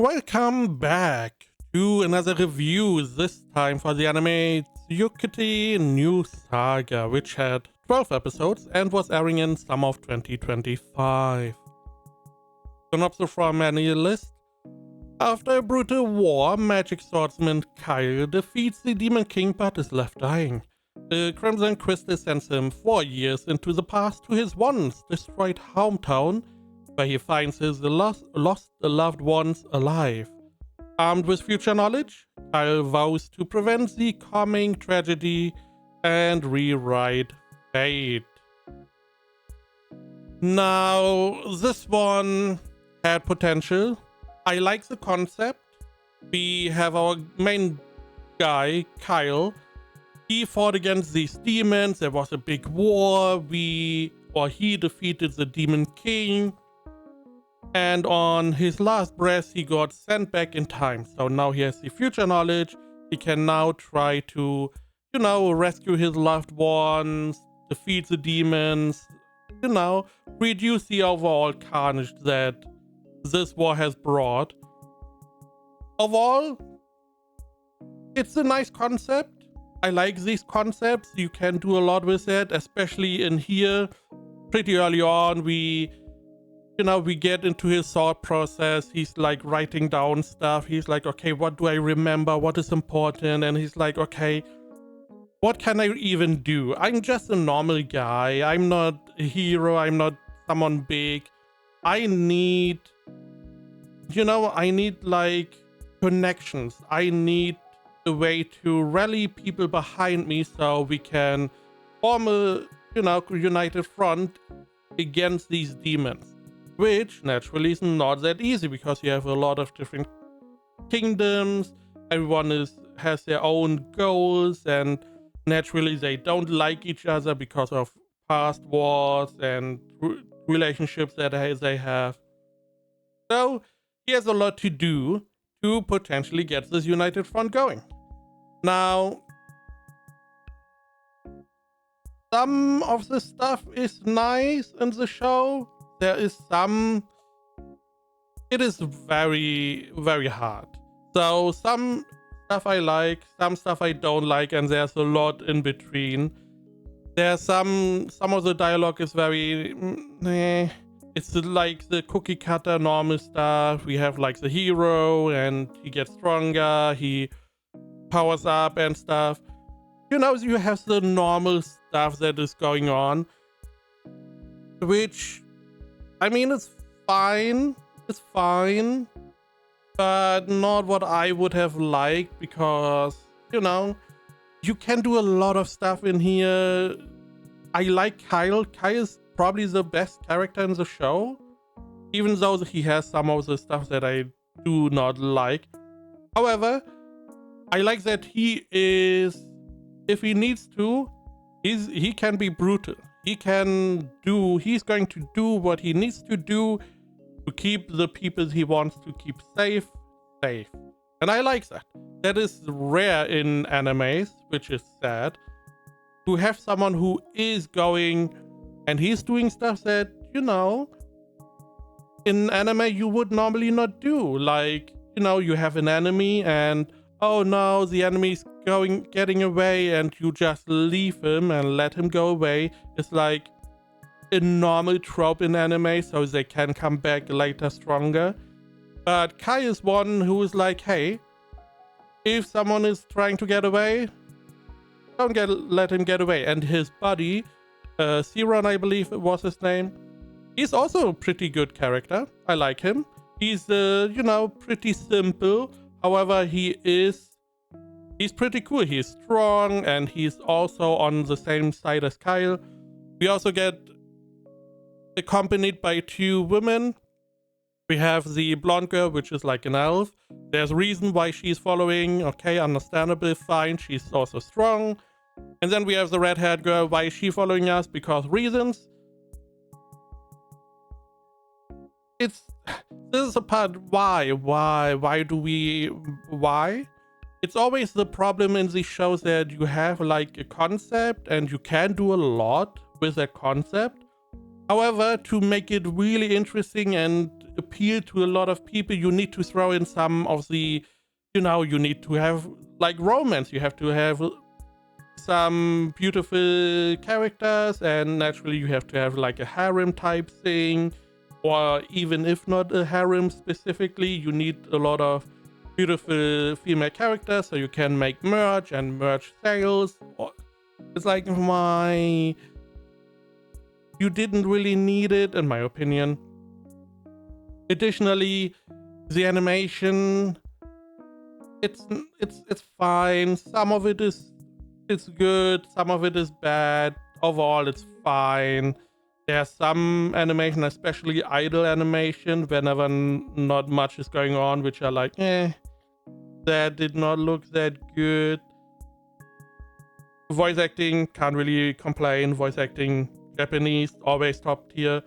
Welcome back to another review, this time for the anime Tsuyokute New Saga, which had 12 episodes and was airing in summer of 2025. Synopsis from Annihilist. After a brutal war, magic swordsman Kyle defeats the Demon King but is left dying. The Crimson Crystal sends him 4 years into the past to his once destroyed hometown, where he finds his lost loved ones alive. Armed with future knowledge, Kyle vows to prevent the coming tragedy and rewrite fate. Now, this one had potential. I like the concept. We have our main guy, Kyle. He fought against these demons. There was a big war. He defeated the Demon King. And on his last breath, he got sent back in time. So now he has the future knowledge. He can now try to, rescue his loved ones, defeat the demons, reduce the overall carnage that this war has brought. Overall, it's a nice concept. I like these concepts. You can do a lot with it, especially in here. Pretty early on, we get into his thought process. He's like writing down stuff. He's like, okay, what do I remember? What is important? And he's like, okay, what can I even do? I'm just a normal guy. I'm not a hero. I'm not someone big. I need like connections. I need a way to rally people behind me so we can form a, united front against these demons. Which naturally is not that easy because you have a lot of different kingdoms. Everyone has their own goals, and naturally they don't like each other because of past wars and relationships that they have. So he has a lot to do to potentially get this united front going. Now, some of the stuff is nice in the show. There is some, it is very, very hard. So some stuff I like, some stuff I don't like, and there's a lot in between. There's some of the dialogue is very, it's like the cookie cutter normal stuff. We have like the hero and he gets stronger, he powers up and stuff. You have the normal stuff that is going on, which, I mean, it's fine, but not what I would have liked because, you can do a lot of stuff in here. I like Kyle. Kyle is probably the best character in the show, even though he has some of the stuff that I do not like. However, I like that he is, if he needs to, he can be brutal. He's going to do what he needs to do to keep the people he wants to keep safe. And I like that. That is rare in animes, which is sad. To have someone who is going and he's doing stuff that, in anime you would normally not do. Like, you have an enemy and, oh no, the enemy's getting away, and you just leave him and let him go away. It's like a normal trope in anime, so they can come back later stronger. But Kai is one who is like, hey, if someone is trying to get away, let him get away. And his buddy, Siron, I believe was his name, he's also a pretty good character. I like him. He's pretty simple. However, he's pretty cool. He's strong, and he's also on the same side as Kyle. We also get accompanied by 2 women. We have the blonde girl, which is like an elf. There's a reason why she's following. Okay, understandable, fine. She's also strong. And then we have the red-haired girl. Why is she following us? Because reasons. This is a part. Why? It's always the problem in these shows that you have like a concept and you can do a lot with that concept. However, to make it really interesting and appeal to a lot of people, you need to throw in some of the, you need to have like romance. You have to have some beautiful characters, and naturally you have to have like a harem type thing, or even if not a harem specifically, you need a lot of beautiful female characters so you can make merch and merch sales. It's like, you didn't really need it, in my opinion. Additionally, the animation, it's fine. Some of it is good, some of it is bad. Overall, it's fine. There's some animation, especially idle animation, whenever not much is going on, which are like, that did not look that good. Voice acting, can't really complain. Voice acting, Japanese, always top tier.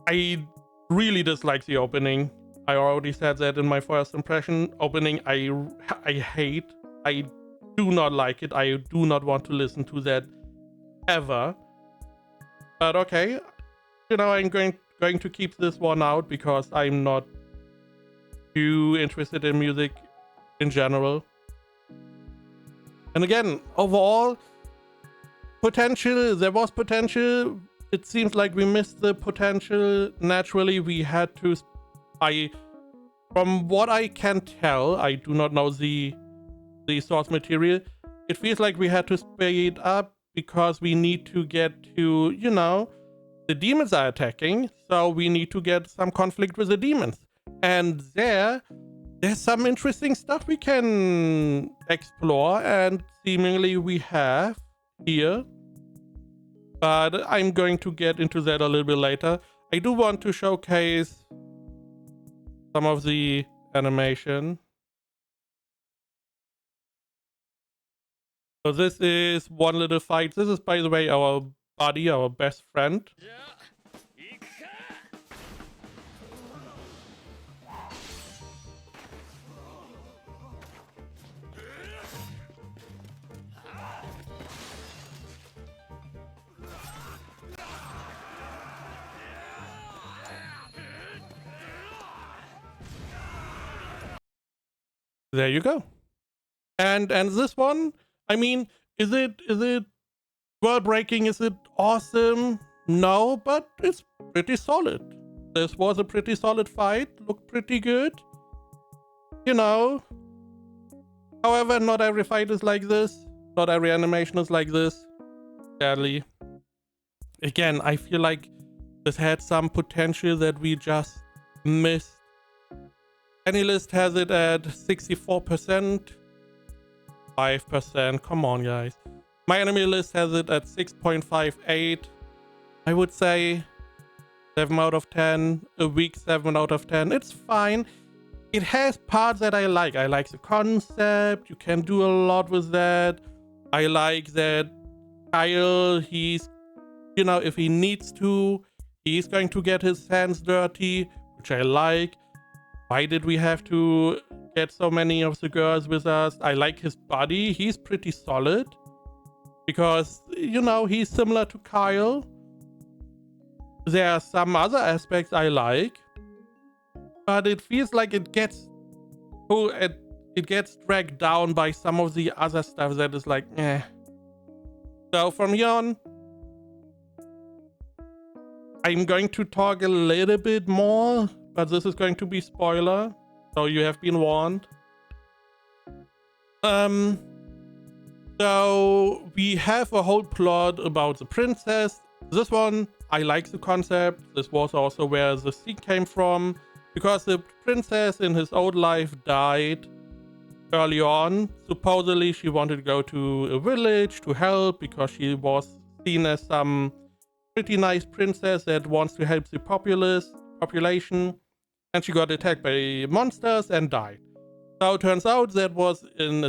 I really dislike the opening. I already said that in my first impression. Opening, I hate. I do not like it. I do not want to listen to that ever. But okay, I'm going to keep this one out because I'm not too interested in music in general. And again, overall, there was potential. It seems like we missed the potential. Naturally, we had to... From what I can tell, I do not know the source material. It feels like we had to speed up because we need to get to, the demons are attacking, so we need to get some conflict with the demons. And there's some interesting stuff we can explore, and seemingly we have here. But I'm going to get into that a little bit later. I do want to showcase some of the animation. So this is one little fight. This is, by the way, our buddy, our best friend. There you go. And this one, I mean, is it world breaking? Is it awesome? No, but it's pretty solid. This was a pretty solid fight. Looked pretty good. However, not every fight is like this. Not every animation is like this. Sadly. Again, I feel like this had some potential that we just missed. AnyList has it at 64%. 5%. Come on, guys. My enemy list has it at 6.58. I would say 7 out of 10. A weak 7 out of 10. It's fine. It has parts that I like. I like the concept. You can do a lot with that. I like that Kyle, he's, if he needs to, he's going to get his hands dirty, which I like. Why did we have to get so many of the girls with us? I like his body. He's pretty solid. Because, he's similar to Kyle. There are some other aspects I like. But it feels like it gets dragged down by some of the other stuff that is like, eh. So from here on, I'm going to talk a little bit more. But this is going to be spoiler, so you have been warned. So we have a whole plot about the princess. This one, I like the concept. This was also where the scene came from, because the princess in his old life died early on. Supposedly she wanted to go to a village to help because she was seen as some pretty nice princess that wants to help the population. And she got attacked by monsters and died. So it turns out that was an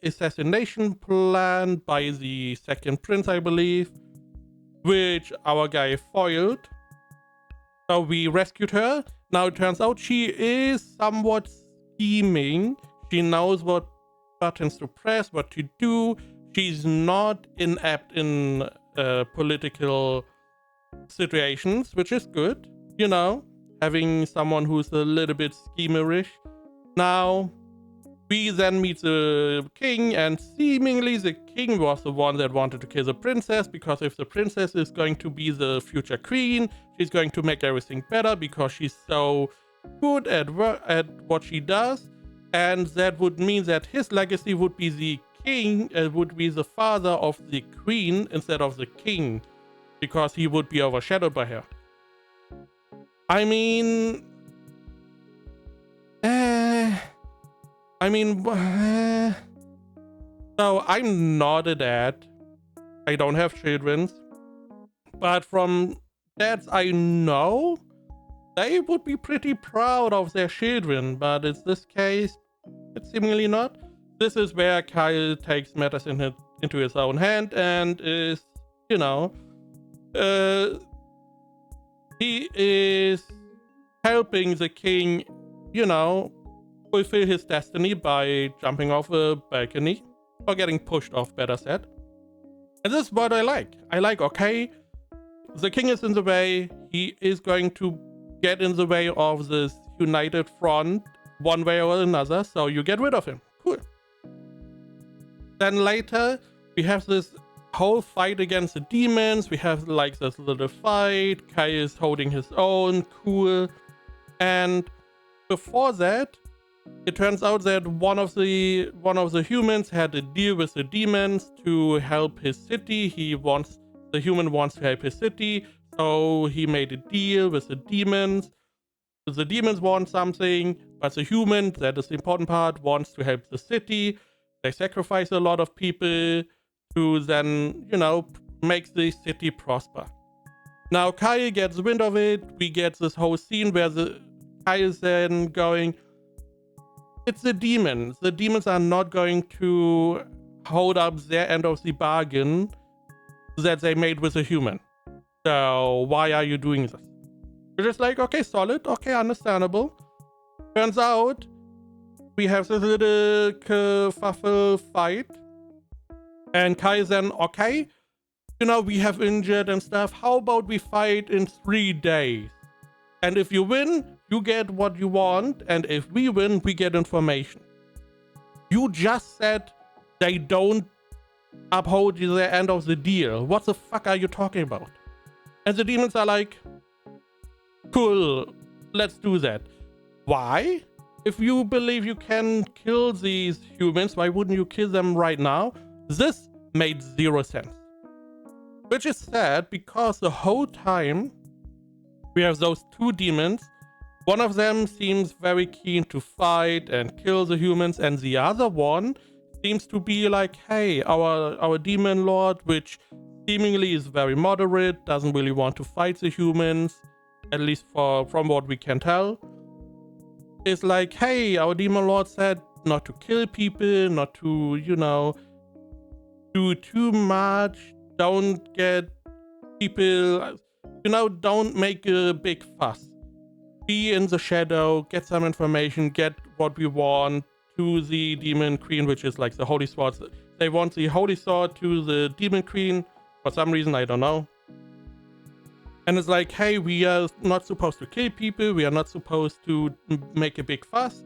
assassination plan by the second prince, I believe, which our guy foiled. So we rescued her. Now it turns out she is somewhat scheming. She knows what buttons to press, what to do. She's not inept in political situations, which is good, having someone who's a little bit schemerish. Now, we then meet the king, and seemingly the king was the one that wanted to kill the princess, because if the princess is going to be the future queen, she's going to make everything better because she's so good at what she does, and that would mean that his legacy would be the king, would be the father of the queen instead of the king, because he would be overshadowed by her. I mean, so I'm not a dad. I don't have children, but from dads I know, they would be pretty proud of their children, but in this case, it's seemingly not. This is where Kyle takes matters into his own hand and is, you know, he is helping the king, you know, fulfill his destiny by jumping off a balcony, or getting pushed off, better said. And this is what I like. I like, okay, the king is in the way, he is going to get in the way of this united front one way or another, so you get rid of him. Cool. Then later, we have this whole fight against the demons. We have like this little fight. Kai is holding his own. Cool. And before that, it turns out that one of the humans had a deal with the demons to help his city. The human wants to help his city, so he made a deal with the demons. The demons want something, but the human, that is the important part, wants to help the city. They sacrifice a lot of people to then, you know, make the city prosper. Now Kai gets wind of it. We get this whole scene where Kai is then going, it's the demons. The demons are not going to hold up their end of the bargain that they made with a human. So why are you doing this? You're just like, okay, solid, okay, understandable. Turns out we have this little kerfuffle fight, and Kai is then, okay, you know, we have injured and stuff. How about we fight in 3 days? And if you win, you get what you want, and if we win, we get information. You just said they don't uphold their end of the deal. What the fuck are you talking about? And the demons are like, cool, let's do that. Why? If you believe you can kill these humans, why wouldn't you kill them right now? This made 0 sense. Which is sad, because the whole time we have those 2 demons. One of them seems very keen to fight and kill the humans, and the other one seems to be like, hey, our demon lord, which seemingly is very moderate, doesn't really want to fight the humans, at least from what we can tell. Is like, hey, our demon lord said not to kill people, not to, you know, do too much, don't get people, you know, don't make a big fuss. Be in the shadow, get some information, get what we want to the demon queen, which is like the holy sword. They want the holy sword to the demon queen for some reason, I don't know. And it's like, hey, we are not supposed to kill people, we are not supposed to make a big fuss.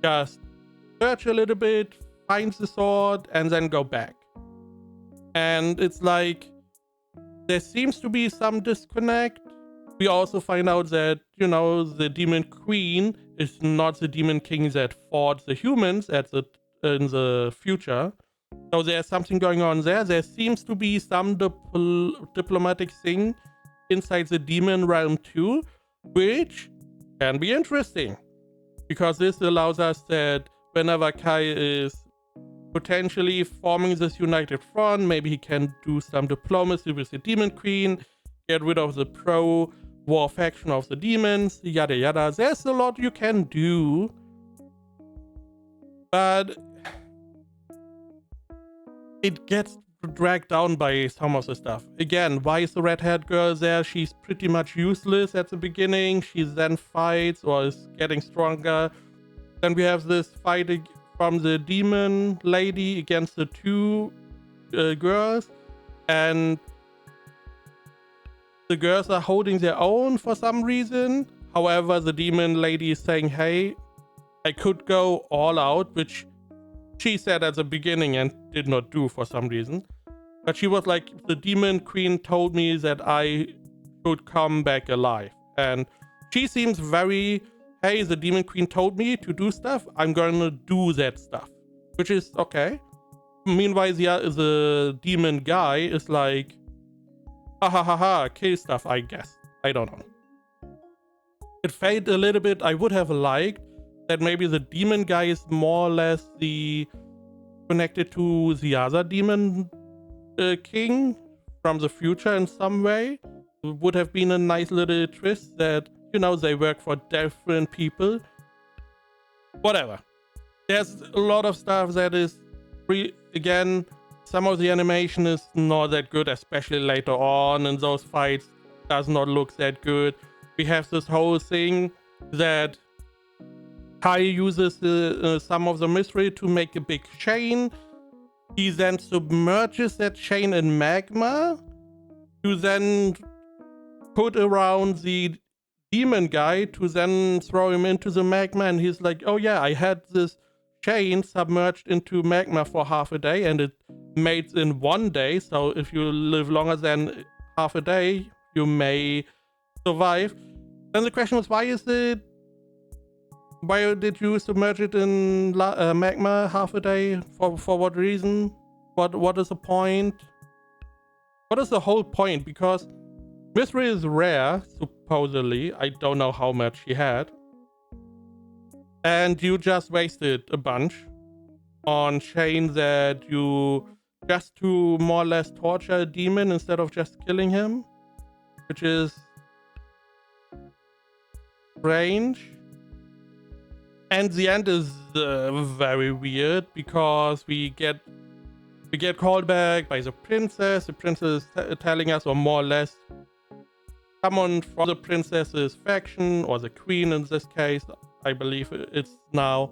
Just search a little bit, find the sword, and then go back. And it's like, there seems to be some disconnect. We also find out that, you know, the demon queen is not the demon king that fought the humans in the future. So there's something going on there. There seems to be some diplomatic thing inside the demon realm too, which can be interesting, because this allows us that whenever Kai is potentially forming this united front, maybe he can do some diplomacy with the demon queen, get rid of the pro-war faction of the demons, yada yada. There's a lot you can do, but it gets dragged down by some of the stuff. Again, why is the red-haired girl there? She's pretty much useless at the beginning. She then fights or is getting stronger. Then we have this fight from the demon lady against the 2 girls, and the girls are holding their own for some reason. However, the demon lady is saying, hey, I could go all out, which she said at the beginning and did not do for some reason. But she was like, the demon queen told me that I should come back alive. And she seems very, hey, the demon queen told me to do stuff, I'm gonna do that stuff. Which is okay. Meanwhile, the demon guy is like, ha ha ha ha, kill stuff, I guess. I don't know. It felt a little bit, I would have liked that maybe the demon guy is more or less connected to the other demon king from the future in some way. It would have been a nice little twist that, you know, they work for different people. Whatever. There's a lot of stuff that is again, some of the animation is not that good, especially later on in those fights. Does not look that good. We have this whole thing that Kai uses some of the mystery to make a big chain. He then submerges that chain in magma to then put around the demon guy to then throw him into the magma. And he's like, oh yeah, I had this chain submerged into magma for half a day and it made in 1 day. So if you live longer than half a day, you may survive. Then the question was, why did you submerge it in magma half a day? For what reason? What is the point? What is the whole point? Because mystery is rare, supposedly. I don't know how much he had. And you just wasted a bunch on chain that you just to more or less torture a demon instead of just killing him, which is strange. And the end is very weird because we get called back by the princess. The princess is telling us, or more or less someone from the princess's faction, or the queen in this case, I believe it's now.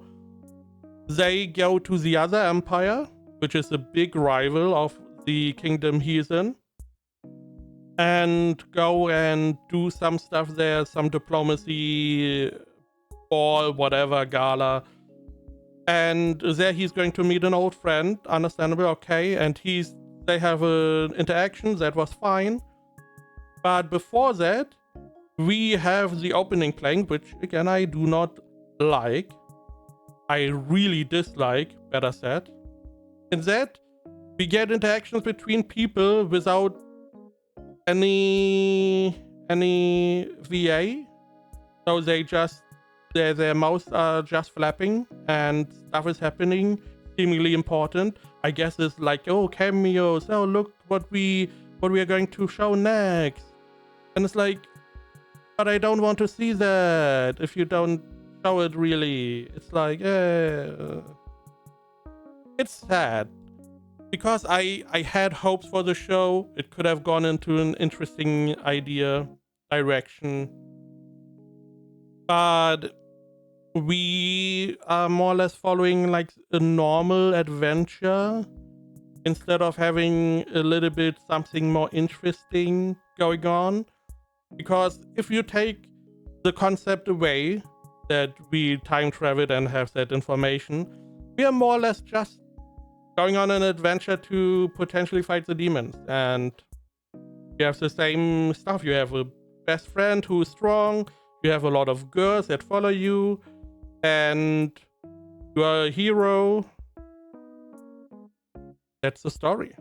They go to the other empire, which is a big rival of the kingdom he's in, and go and do some stuff there, some diplomacy ball, whatever, gala. And there he's going to meet an old friend, understandable, okay, and they have an interaction that was fine. But before that, we have the opening playing, which again I do not like. I really dislike, better said. In that, we get interactions between people without any VA. So their mouths are just flapping and stuff is happening, seemingly important. I guess it's like, oh, cameos, oh look what we are going to show next. And it's like, but I don't want to see that if you don't show it really. It's like, it's sad. Because I had hopes for the show. It could have gone into an interesting direction. But we are more or less following like a normal adventure instead of having a little bit something more interesting going on. Because if you take the concept away that we time traveled and have that information, we are more or less just going on an adventure to potentially fight the demons. And you have the same stuff. You have a best friend who's strong. You have a lot of girls that follow you. And you are a hero. That's the story.